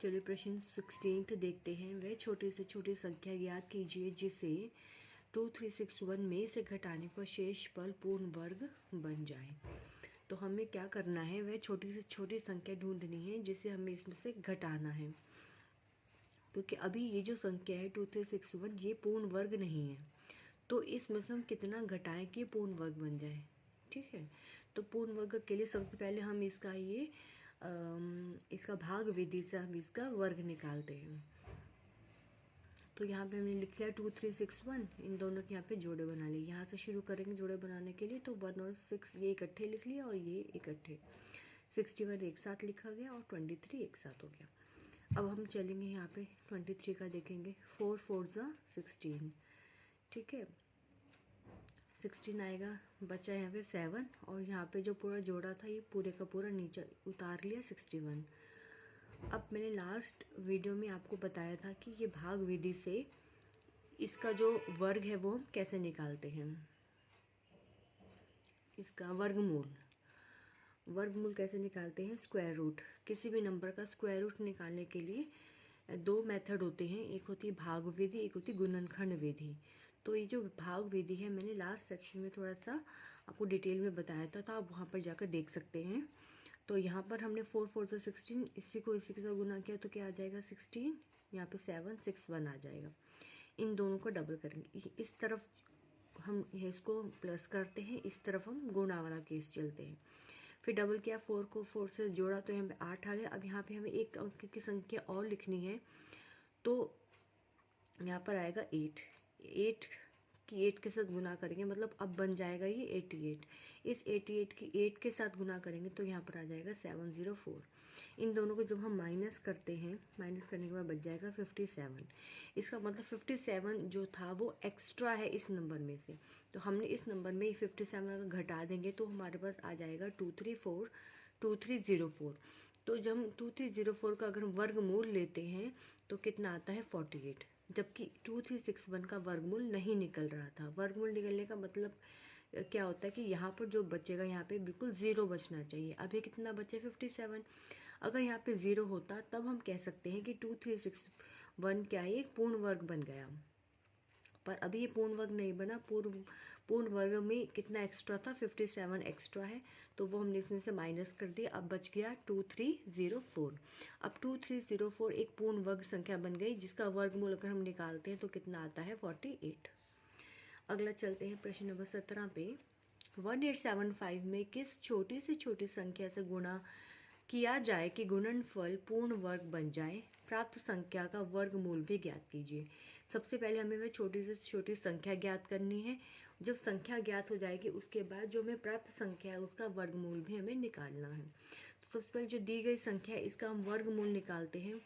चलिए प्रश्न 16 देखते हैं। वह छोटी से छोटी संख्या ज्ञात कीजिए जिसे 2361 में से घटाने पर शेष पल पूर्ण वर्ग बन जाए। तो हमें क्या करना है, वह छोटी से छोटी संख्या ढूंढनी है जिसे हमें इसमें से घटाना है। क्योंकि अभी ये जो संख्या है 2361 ये पूर्ण वर्ग नहीं है, तो इसमें से हम कितना घटाएं कि पूर्ण वर्ग बन जाए। ठीक है, तो पूर्ण वर्ग के लिए सबसे पहले हम इसका भाग विधि से हम इसका वर्ग निकालते हैं। तो यहाँ पे हमने लिख लिया 2361, इन दोनों के यहाँ पे जोड़े बना लिए। यहाँ से शुरू करेंगे जोड़े बनाने के लिए। तो 1 और 6 ये इकट्ठे लिख लिया और ये इकट्ठे, 61 एक साथ लिखा गया और 23 एक साथ हो गया। अब हम चलेंगे यहाँ पे 23 का देखेंगे। 4 4 जा 16, ठीक है, 16 आएगा, बचा यहाँ पे 7 और यहाँ पे जो पूरा जोड़ा था ये पूरे का पूरा नीचे उतार लिया 61। अब मैंने लास्ट वीडियो में आपको बताया था कि ये भाग विधि से इसका जो वर्ग है वो हम कैसे निकालते हैं। इसका वर्गमूल कैसे निकालते हैं। स्क्वायर रूट, किसी भी नंबर का स्क्वायर रूट निकालने के लिए दो मेथड होते हैं, एक होती है भाग विधि, एक होती है गुणनखंड विधि। तो ये जो भाग विधि है मैंने लास्ट सेक्शन में थोड़ा सा आपको डिटेल में बताया था, तो आप वहाँ पर जाकर देख सकते हैं। तो यहाँ पर हमने 4 4 से 16, इसी को इसी के साथ गुना किया तो क्या आ जाएगा 16, यहाँ पे 7 6 1 आ जाएगा। इन दोनों को डबल करेंगे, इस तरफ हम इसको प्लस करते हैं, इस तरफ हम गुणा वाला केस चलते हैं। फिर डबल किया, 4 को 4 से जोड़ा तो यहाँ पे 8 आ गया। अब यहाँ पे हमें एक अंक की संख्या और लिखनी है, तो यहाँ पर आएगा 8 की 8 के साथ गुना करेंगे, मतलब अब बन जाएगा ये 88। इस 88 की 8 के साथ गुना करेंगे तो यहाँ पर आ जाएगा 704। इन दोनों को जब हम माइनस करते हैं, माइनस करने के बाद बच जाएगा 57। इसका मतलब 57 जो था वो एक्स्ट्रा है इस नंबर में से, तो हमने इस नंबर में 57 अगर घटा देंगे तो हमारे पास आ जाएगा 2304। तो जब हम 2304 का अगर हम वर्गमूल लेते हैं तो कितना आता है 48, जबकि 2361 का वर्गमूल नहीं निकल रहा था। वर्गमूल निकलने का मतलब क्या होता है कि यहाँ पर जो बचेगा यहाँ पे बिल्कुल 0 बचना चाहिए। अभी कितना बचे 57, अगर यहाँ पे 0 होता तब हम कह सकते हैं कि 2361 क्या है, एक पूर्ण वर्ग बन गया। पर अभी ये पूर्ण वर्ग नहीं बना, पूर्ण वर्ग में कितना एक्स्ट्रा था 57 एक्स्ट्रा है, तो वो हमने इसमें से माइनस कर दिया। अब बच गया 2304। अब 2304 एक पूर्ण वर्ग संख्या बन गई जिसका वर्गमूल अगर हम निकालते हैं तो कितना आता है 48। अगला चलते हैं प्रश्न नंबर 17 पे। 1875 में किस छोटी से छोटी संख्या से गुणा किया जाए कि गुणनफल पूर्ण वर्ग बन जाए। प्राप्त संख्या का वर्गमूल भी ज्ञात कीजिए। सबसे पहले हमें वह छोटी से छोटी संख्या ज्ञात करनी है। जब संख्या ज्ञात हो जाएगी उसके बाद जो हमें प्राप्त संख्या है उसका वर्गमूल भी हमें निकालना है। तो सबसे पहले जो दी गई संख्या है इसका हम वर्गमूल निकालते हैं।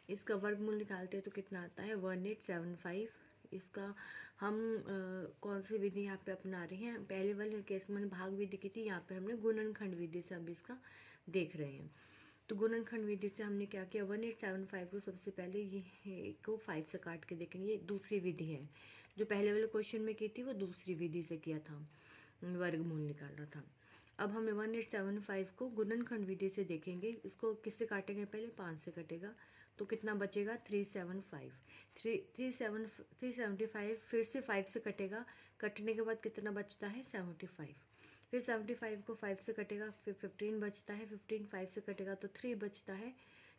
इसका वर्गमूल निकालते हैं तो कितना आता है 1875। इसका हम कौन सी विधि यहाँ पे अपना रहे हैं, पहले वाले केस में भाग विधि की थी, यहाँ पे हमने गुणनखंड विधि से हम इसका देख रहे हैं। तो गुणनखंड विधि से हमने क्या किया, 1875 को सबसे पहले ये को 5 से काट के देखेंगे। ये दूसरी विधि है, जो पहले वाले क्वेश्चन में की थी वो दूसरी विधि से किया था, वर्गमूल निकालना था। अब हमें 1875 को गुणनखंड विधि से देखेंगे। इसको किससे काटेंगे, पहले 5 से कटेगा तो कितना बचेगा 375। 375 फिर से 5 से कटेगा, कटने के बाद कितना बचता है 75। फिर 75 को 5 से कटेगा, फिर 15 बचता है, 15 5 से कटेगा तो 3 बचता है,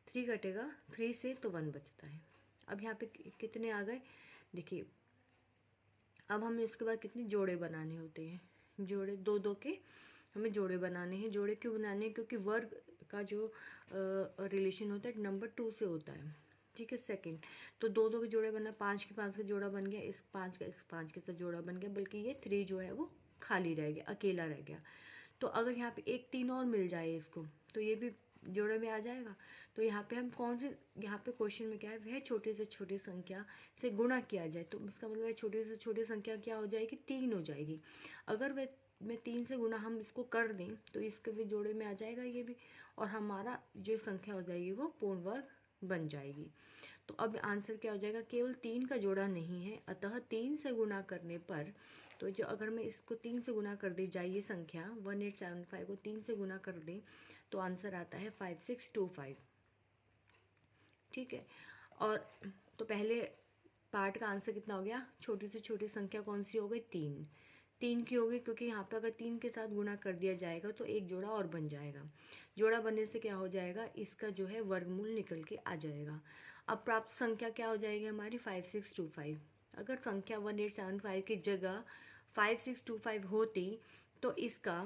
3 कटेगा 3 से तो 1 बचता है। अब यहाँ पे कितने आ गए देखिए। अब हमें इसके बाद कितने जोड़े बनाने होते हैं, जोड़े 2 2 के हमें जोड़े बनाने हैं। जोड़े क्यों बनाने हैं, क्योंकि वर्ग का जो रिलेशन होता है नंबर 2 से होता है, ठीक है। सेकंड तो 2 2 के जोड़े बना, 5 के 5 का जोड़ा बन गया, इस 5 का इस 5 के साथ जोड़ा बन गया, बल्कि ये 3 जो है वो खाली रह गया, अकेला रह गया। तो अगर यहाँ पे एक 3 और मिल जाए इसको तो ये भी जोड़े में आ जाएगा। तो यहाँ पे हम कौन से, यहाँ पे क्वेश्चन में क्या है, वह छोटी से छोटी संख्या से गुणा किया जाए, तो इसका मतलब छोटी से छोटी संख्या क्या हो जाएगी 3 हो जाएगी। अगर वह में 3 से गुना हम इसको कर दें तो इसके भी जोड़े में आ जाएगा ये भी, और हमारा जो संख्या हो जाएगी वो पूर्ण वर्ग बन जाएगी। तो अब आंसर क्या हो जाएगा, केवल 3 का जोड़ा नहीं है, अतः 3 से गुना करने पर, तो जो अगर मैं इसको 3 से गुना कर दी जाए, ये संख्या 1875 को 3 से गुना कर दें तो आंसर आता है 5625। ठीक है, और तो पहले पार्ट का आंसर कितना हो गया, छोटी से छोटी संख्या कौन सी हो गई, 3। 3 की हो गई क्योंकि यहाँ पर अगर 3 के साथ गुणा कर दिया जाएगा तो एक जोड़ा और बन जाएगा। जोड़ा बनने से क्या हो जाएगा, इसका जो है वर्गमूल निकल के आ जाएगा। अब प्राप्त संख्या क्या हो जाएगी हमारी, 5625। अगर संख्या 1875 की जगह 5625 होती तो इसका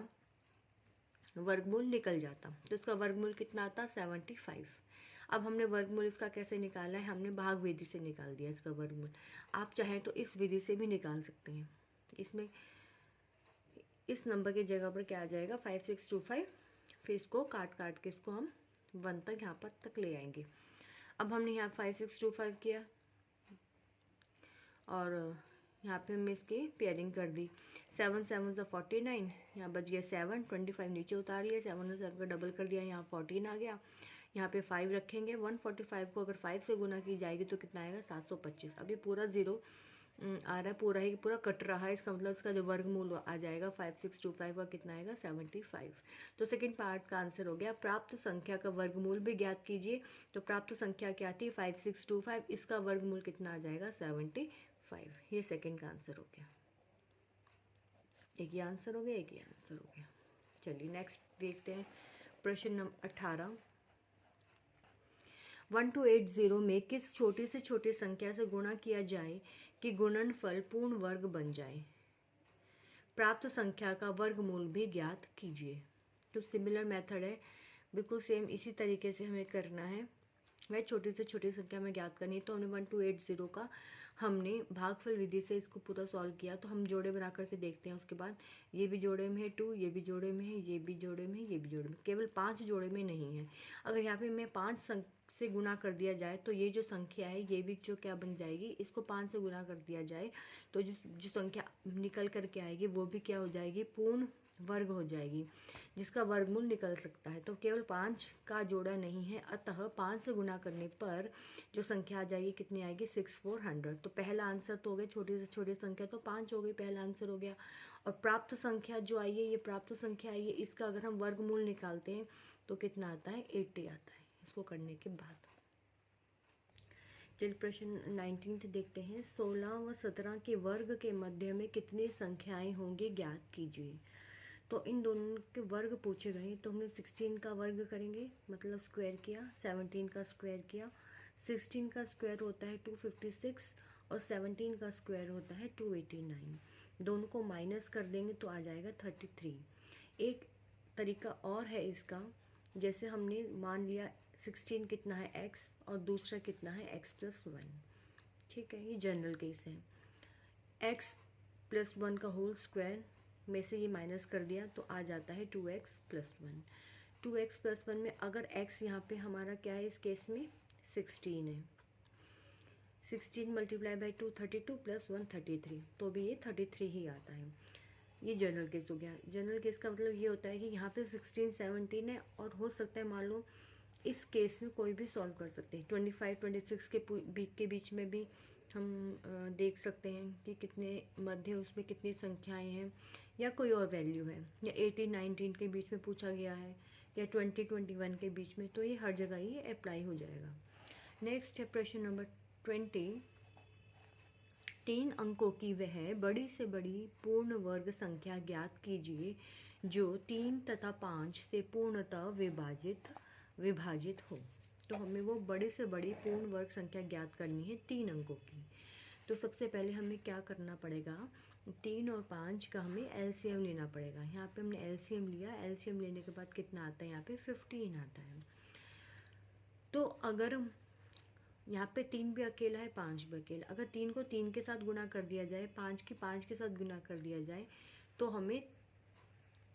वर्गमूल निकल जाता, तो इसका वर्गमूल कितना आता, 75। अब हमने वर्गमूल इसका कैसे निकाला है, हमने भाग विधि से निकाल दिया इसका वर्गमूल। आप चाहें तो इस विधि से भी निकाल सकते हैं। इसमें इस नंबर की जगह पर क्या आ जाएगा, 5625। फिर इसको काट काट के इसको हम 1 तक यहाँ पर तक ले आएंगे। अब हमने यहाँ 5625 किया और यहाँ पे हमने इसकी पेयरिंग कर दी। 7 7 से 49, यहाँ बच गया 7, 25 नीचे उतार लिया, 7 और 7 का डबल कर दिया, यहाँ 14 आ गया। यहाँ पे 5 रखेंगे, 145 को अगर 5 से गुना की जाएगी तो कितना आएगा, 725। अब ये पूरा जीरो आ रहा है, पूरा ही पूरा कट रहा है, इसका मतलब इसका जो वर्गमूल आ जाएगा 5625 का कितना आएगा, 75। तो सेकंड पार्ट का आंसर हो गया। प्राप्त संख्या का वर्गमूल भी ज्ञात कीजिए। तो प्राप्त संख्या क्या थी, 5625, इसका वर्गमूल कितना आ जाएगा, 75। ये सेकंड का आंसर हो गया। एक ही आंसर हो गया, एक ही आंसर हो गया। चलिए नेक्स्ट देखते हैं प्रश्न नंबर 18। 1280 में किस छोटी से छोटी संख्या से गुणा किया जाए कि गुणनफल पूर्ण वर्ग बन जाए। प्राप्त संख्या का वर्गमूल भी ज्ञात कीजिए। तो सिमिलर मेथड है, बिल्कुल सेम इसी तरीके से हमें करना है। वह छोटी से छोटी संख्या में ज्ञात करनी है। तो हमने 1280 का हमने भागफल विधि से इसको पूरा सॉल्व किया। तो हम जोड़े बना करके देखते हैं। उसके बाद ये भी जोड़े में है 2, ये भी जोड़े में है, ये भी जोड़े में है, ये भी जोड़े में, केवल 5 जोड़े में नहीं है। अगर यहाँ पे मैं 5 से गुना कर दिया जाए तो ये जो संख्या है ये भी जो क्या बन जाएगी, इसको 5 से गुना कर दिया जाए तो जो संख्या निकल करके आएगी वो भी क्या हो जाएगी, पूर्ण वर्ग हो जाएगी, जिसका वर्गमूल निकल सकता है। तो केवल 5 का जोड़ा नहीं है, अतः 5 से गुना करने पर जो संख्या आ जाएगी कितनी आएगी, 6400। तो पहला आंसर तो हो गया, छोटी से छोटी संख्या तो 5 हो गई, पहला आंसर हो गया। और प्राप्त संख्या जो आई है, ये प्राप्त संख्या आई है, इसका अगर हम वर्गमूल निकालते हैं तो कितना आता है, 80 आता है इसको करने के बाद। चलिए प्रश्न 19 देखते हैं। 16 व 17 के वर्ग के मध्य में कितनी संख्याएं होंगी, ज्ञात कीजिए। तो इन दोनों के वर्ग पूछे गए, तो हमने 16 का वर्ग करेंगे, मतलब स्क्वायर किया, 17 का स्क्वायर किया। 16 का स्क्वायर होता है 256 और 17 का स्क्वायर होता है 289। दोनों को माइनस कर देंगे तो आ जाएगा 33। एक तरीका और है इसका, जैसे हमने मान लिया 16 कितना है x और दूसरा कितना है x+1। ठीक है, ये जनरल केस है। x+1 का होल स्क्वायर में से ये माइनस कर दिया तो आ जाता है 2x+1। 2x+1 में अगर x यहाँ पे हमारा क्या है, इस केस में 16 है, 16 मल्टीप्लाई बाई 2 32 + 1 33, तो भी ये 33 ही आता है। ये जनरल केस हो गया। जनरल केस का मतलब ये होता है कि यहाँ पे 16 17 है और हो सकता है मान लो इस केस में कोई भी सॉल्व कर सकते हैं। 25 26 के बीच में भी हम देख सकते हैं कि कितने मध्य उसमें कितनी संख्याएं हैं, या कोई और वैल्यू है, या 18 19 के बीच में पूछा गया है, या 20 21 के बीच में, तो ये हर जगह ही अप्लाई हो जाएगा। नेक्स्ट है प्रश्न नंबर 20। 3 अंकों की वह बड़ी से बड़ी पूर्ण वर्ग संख्या ज्ञात कीजिए जो 3 तथा 5 से पूर्णतः विभाजित हो। तो हमें वो बड़े से बड़ी पूर्ण वर्ग संख्या ज्ञात करनी है 3 अंकों की। तो सबसे पहले हमें क्या करना पड़ेगा, 3 और 5 का हमें एलसीएम लेना पड़ेगा। यहाँ पे हमने एलसीएम लिया, एलसीएम लेने के बाद कितना आता है, यहाँ पे 15 आता है। तो अगर यहाँ पे 3 भी अकेला है, 5 भी अकेला, अगर 3 को 3 के साथ गुणा कर दिया जाए, 5 की 5 के साथ गुणा कर दिया जाए तो हमें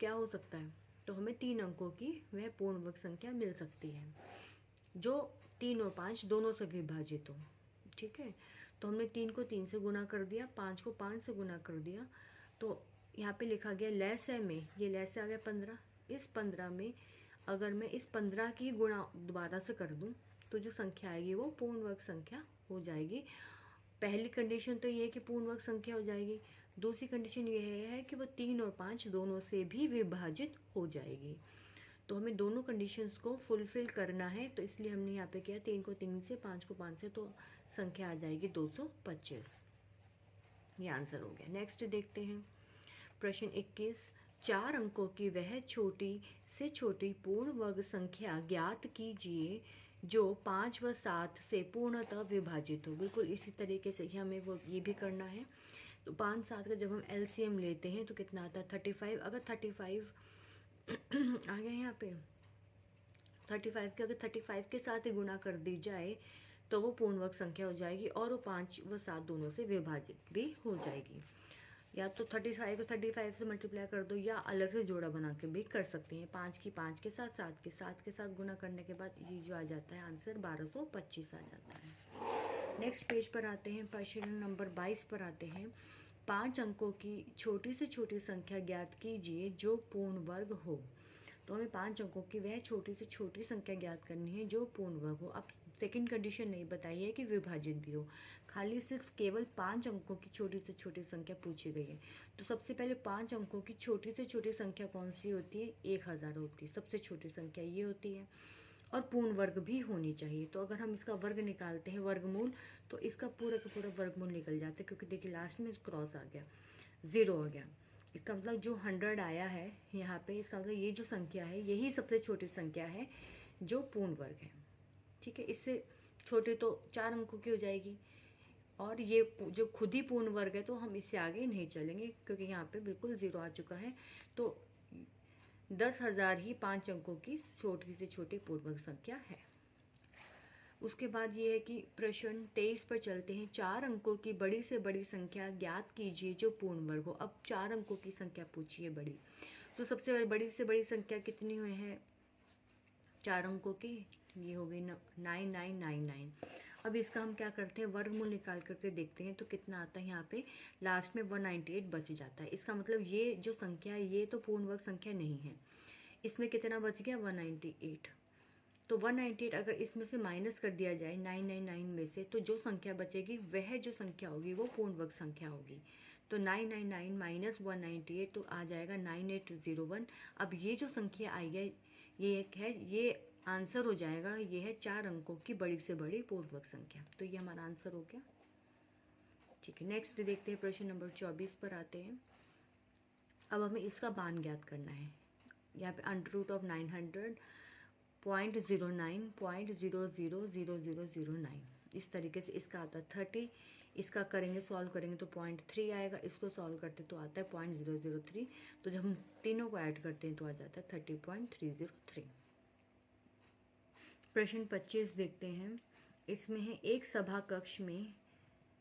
क्या हो सकता है, तो हमें 3 अंकों की वह पूर्ण वर्ग संख्या मिल सकती है जो 3 और 5 दोनों से विभाजित हो। ठीक है, तो हमने 3 को 3 से गुणा कर दिया, 5 को 5 से गुणा कर दिया, तो यहाँ पे लिखा गया लेस है में, ये लेस आ गया 15। इस 15 में अगर मैं इस 15 की गुणा दोबारा से कर दूँ तो जो संख्या आएगी वो पूर्ण वर्ग संख्या हो जाएगी। पहली कंडीशन तो ये है कि पूर्ण वर्ग संख्या हो जाएगी, दूसरी कंडीशन ये है कि वो 3 और 5 दोनों से भी विभाजित हो जाएगी। तो हमें दोनों कंडीशंस को फुलफिल करना है, तो इसलिए हमने यहाँ पे किया 3 को 3 से, 5 को 5 से, तो संख्या आ जाएगी 225। ये आंसर हो गया। नेक्स्ट देखते हैं प्रश्न 21। 4 अंकों की वह छोटी से छोटी पूर्ण वर्ग संख्या ज्ञात कीजिए जो 5 व 7 से पूर्णतः विभाजित हो। बिल्कुल इसी तरीके से ही हमें वो ये भी करना है। तो 5 7 का जब हम एलसीएम लेते हैं तो कितना आता है 35। अगर 35 आ गया यहाँ पे 35 के, अगर 35 के साथ ही गुणा कर दी जाए तो वो पूर्ण वर्ग संख्या हो जाएगी और वो 5 व 7 दोनों से विभाजित भी हो जाएगी। या तो 35 को 35 से मल्टीप्लाई कर दो या अलग से जोड़ा बना के भी कर सकते हैं। 5 की 5 के साथ 7 के 7 के साथ गुना करने के बाद ये जो आ जाता है आंसर 1225 आ जाता है। नेक्स्ट पेज पर आते हैं, प्रश्न नंबर 22 पर आते हैं। 5 अंकों की छोटी से छोटी संख्या ज्ञात कीजिए जो पूर्ण वर्ग हो। तो हमें 5 अंकों की वह छोटी से छोटी संख्या ज्ञात करनी है जो पूर्ण वर्ग हो। अब सेकंड कंडीशन नहीं बताई है कि विभाजित भी हो, खाली सिर्फ केवल 5 अंकों की छोटी से छोटी संख्या पूछी गई है। तो सबसे पहले 5 अंकों की छोटी से छोटी संख्या कौन सी होती है? 1000 होती है, सबसे छोटी संख्या ये होती है। और पूर्ण वर्ग भी होनी चाहिए। तो अगर हम इसका वर्ग निकालते हैं, वर्गमूल, तो इसका पूरा का पूरा वर्गमूल निकल जाता है, क्योंकि देखिए लास्ट में क्रॉस आ गया, 0 आ गया। इसका मतलब जो 100 आया है यहाँ पे, इसका मतलब ये जो संख्या है यही सबसे छोटी संख्या है जो पूर्ण वर्ग है। ठीक है, इससे छोटे तो 4 अंकों की हो जाएगी, और ये जो खुद ही पूर्ण वर्ग है तो हम इससे आगे नहीं चलेंगे, क्योंकि यहाँ पे बिल्कुल 0 आ चुका है। तो 10,000 ही 5 अंकों की छोटी से छोटी पूर्ण वर्ग संख्या है। उसके बाद ये है कि प्रश्न 23 पर चलते हैं। 4 अंकों की बड़ी से बड़ी संख्या ज्ञात कीजिए जो पूर्ण वर्ग हो। अब 4 अंकों की संख्या पूछिए बड़ी, तो सबसे बड़ी से बड़ी संख्या कितनी हुई है 4 अंकों की? ये हो गई 9999। अब इसका हम क्या करते हैं, वर्गमूल निकाल करके देखते हैं तो कितना आता है। यहाँ पे लास्ट में 198 बच जाता है। इसका मतलब ये जो संख्या है ये तो पूर्ण वर्ग संख्या नहीं है। इसमें कितना बच गया? 198। तो 198 अगर इसमें से माइनस कर दिया जाए 999 में से, तो जो संख्या बचेगी वह जो संख्या होगी वो पूर्ण वर्ग संख्या होगी। तो 999 माइनस 198 तो आ जाएगा 9801। अब ये जो संख्या आई है ये एक है, ये आंसर हो जाएगा, ये है 4 अंकों की बड़ी से बड़ी पूर्ण वर्ग संख्या। तो ये हमारा आंसर हो गया। ठीक है, नेक्स्ट देखते हैं, प्रश्न नंबर 24 पर आते हैं। अब हमें इसका मान ज्ञात करना है। यहाँ पे √900 0.09 इस तरीके से इसका आता है 30। इसका करेंगे, सॉल्व करेंगे तो 0.3 आएगा। इसको सॉल्व करते तो आता है 0.003। तो जब हम तीनों को ऐड करते हैं तो आ जाता है 30.303। प्रश्न 25 देखते हैं। इसमें है एक सभा कक्ष में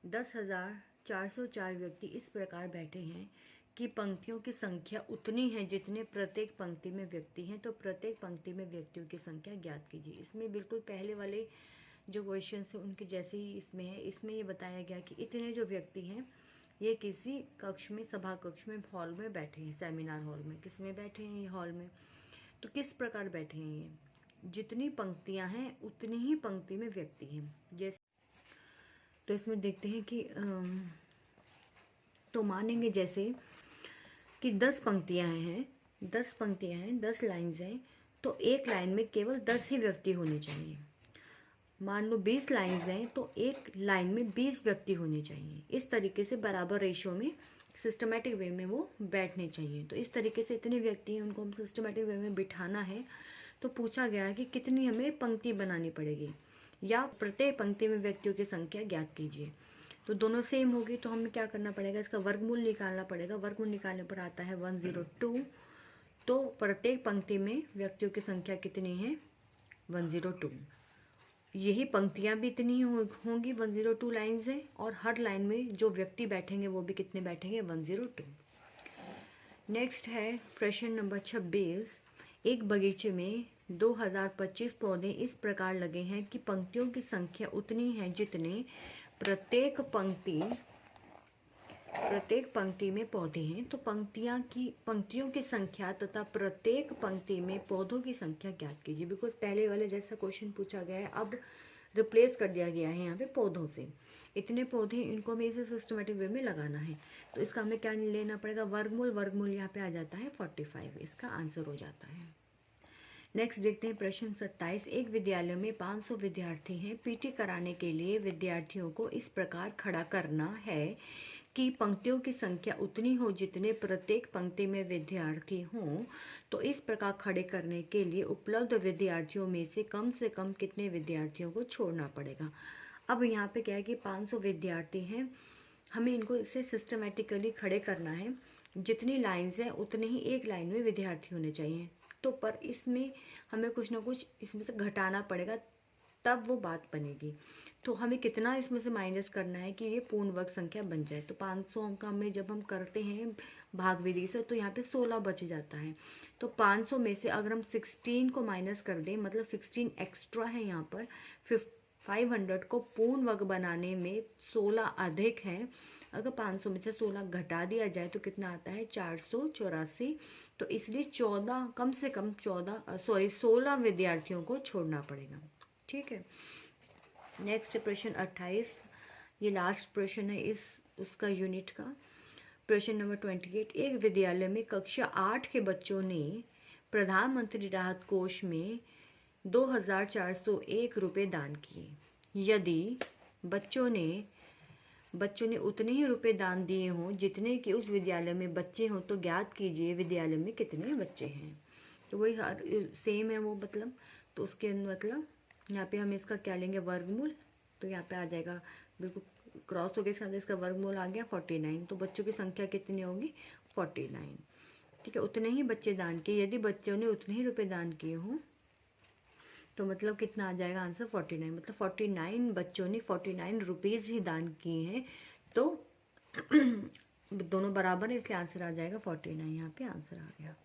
10,404 व्यक्ति इस प्रकार बैठे हैं कि पंक्तियों की संख्या उतनी है जितने प्रत्येक पंक्ति में व्यक्ति हैं। तो प्रत्येक पंक्ति में व्यक्तियों की संख्या ज्ञात कीजिए। इसमें बिल्कुल पहले वाले जो क्वेश्चन है उनके जैसे ही इसमें है। इसमें ये बताया गया कि इतने जो व्यक्ति हैं ये किसी कक्ष में, सभा कक्ष में, हॉल में बैठे हैं, सेमिनार हॉल में। किस में बैठे हैं? ये हॉल में। तो किस प्रकार बैठे हैं ये? जितनी पंक्तियां हैं उतनी ही पंक्ति में व्यक्ति हैं। जैसे तो इसमें देखते हैं कि तो मानेंगे जैसे कि 10 पंक्तियां हैं, 10 लाइन्स हैं, तो एक लाइन में केवल 10 ही व्यक्ति होने चाहिए। मान लो 20 लाइन्स हैं तो एक लाइन में 20 व्यक्ति होने चाहिए। इस तरीके से बराबर रेशियो में सिस्टमेटिक वे में वो बैठने चाहिए। तो इस तरीके से इतने व्यक्ति हैं, उनको हम सिस्टमेटिक वे में बिठाना है। तो पूछा गया है कि कितनी हमें पंक्ति बनानी पड़ेगी या प्रत्येक पंक्ति में व्यक्तियों की संख्या ज्ञात कीजिए। तो दोनों सेम होगी, तो हमें क्या करना पड़ेगा, इसका वर्गमूल निकालना पड़ेगा। वर्गमूल निकालने पर आता है 102। तो प्रत्येक पंक्ति में व्यक्तियों की संख्या कितनी है? 102। यही पंक्तियां भी इतनी होंगी, 102 लाइन्स हैं, और हर लाइन में जो व्यक्ति बैठेंगे वो भी कितने बैठेंगे? 102। नेक्स्ट है प्रश्न नंबर 26। एक बगीचे में 2025 पौधे इस प्रकार लगे हैं कि पंक्तियों की संख्या उतनी है जितने प्रत्येक पंक्ति में पौधे हैं। तो पंक्तियों की संख्या तथा प्रत्येक पंक्ति में पौधों की संख्या ज्ञात कीजिए। बिकॉज पहले वाले जैसा क्वेश्चन पूछा गया है, अब रिप्लेस कर दिया गया है यहाँ पे पौधों से। इतने पौधे, इनको हमें इसे सिस्टमेटिक वे में लगाना है। तो इसका हमें क्या लेना पड़ेगा? वर्गमूल। वर्गमूल यहाँ पे आ जाता है 45। इसका आंसर हो जाता है। नेक्स्ट देखते हैं प्रश्न 27। एक विद्यालय में 500 विद्यार्थी हैं। पीटी कराने के लिए विद्यार्थियों को इस प्रकार खड़ा करना है कि पंक्तियों की संख्या उतनी हो जितने प्रत्येक पंक्ति में विद्यार्थी हों। तो इस प्रकार खड़े करने के लिए उपलब्ध विद्यार्थियों में से कम कितने विद्यार्थियों को छोड़ना पड़ेगा। अब यहाँ पे क्या है कि 500 विद्यार्थी हैं, हमें इनको इसे सिस्टमेटिकली खड़े करना है। जितनी लाइन्स हैं उतने ही एक लाइन में विद्यार्थी होने चाहिए। तो पर इसमें हमें कुछ ना कुछ इसमें से घटाना पड़ेगा, तब वो बात बनेगी। तो हमें कितना इसमें से माइनस करना है कि ये पूर्ण वर्ग संख्या बन जाए। तो 500 का में जब हम करते हैं भाग विधि से तो यहाँ पे 16 बच जाता है। तो 500 में से अगर हम 16 को माइनस कर दें, मतलब 16 एक्स्ट्रा है यहाँ पर, 500 को पूर्ण वर्ग बनाने में 16 अधिक है। अगर 500 में से 16 घटा दिया जाए तो कितना आता है 484। तो इसलिए 16 विद्यार्थियों को छोड़ना पड़ेगा। ठीक है। नेक्स्ट प्रश्न 28, ये लास्ट प्रश्न है उसका यूनिट का। प्रश्न नंबर 28। एक विद्यालय में कक्षा 8 के बच्चों ने प्रधानमंत्री राहत कोष में 2401 रुपये दान किए। यदि बच्चों ने उतने ही रुपए दान दिए हों जितने कि उस विद्यालय में बच्चे हों, तो ज्ञात कीजिए विद्यालय में कितने बच्चे हैं। तो वही सेम है वो, मतलब तो उसके मतलब यहाँ पे हम इसका क्या लेंगे, वर्गमूल। तो यहाँ पे आ जाएगा बिल्कुल क्रॉस हो गया, इसके अंदर इसका वर्गमूल आ गया 49। तो बच्चों की संख्या कितनी होगी 49। ठीक है। उतने ही बच्चे दान किए, यदि बच्चों ने उतने ही रुपए दान किए हों तो मतलब कितना आ जाएगा आंसर 49। मतलब 49 बच्चों ने 49 रुपीज़ ही दान किए हैं। तो दोनों बराबर है, इसलिए आंसर आ जाएगा 49। यहाँ पे आंसर आ गया।